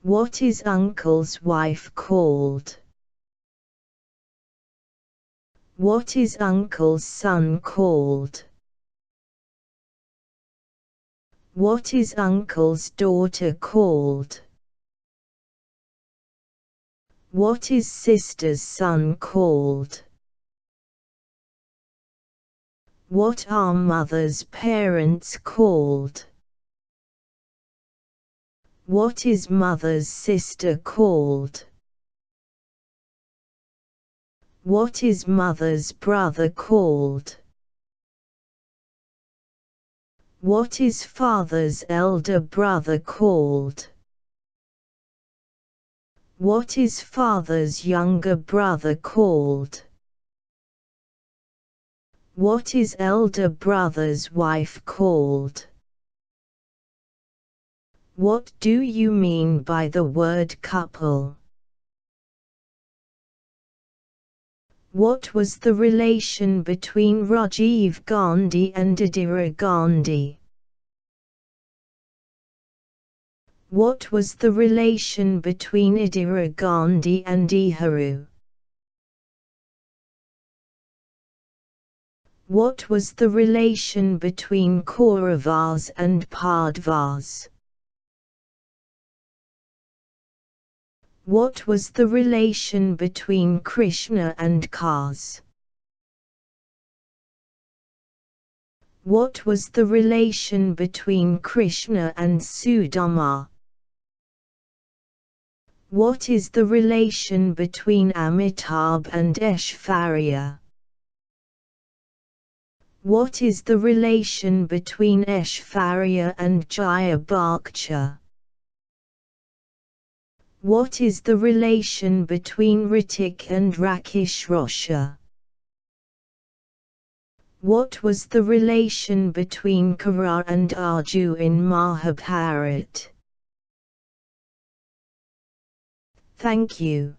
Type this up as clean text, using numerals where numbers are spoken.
What is uncle's wife called? What is uncle's son called? What is uncle's daughter called? What is sister's son called? What are mother's parents called? What is mother's sister called? What is mother's brother called? What is father's elder brother called? What is father's younger brother called? What is elder brother's wife called? What do you mean by the word couple? What was the relation between Rajiv Gandhi and Indira Gandhi? What was the relation between Indira Gandhi and Nehru? What was the relation between Kauravas and Pandavas? What was the relation between Krishna and Kars? What was the relation between Krishna and Sudama? What is the relation between Amitabh and Aishwarya? What is the relation between Aishwarya and Jaya Bachchan? What is the relation between Ritik and Rakesh Rosha? What was the relation between Kara and Arju in Mahabharata? Thank you.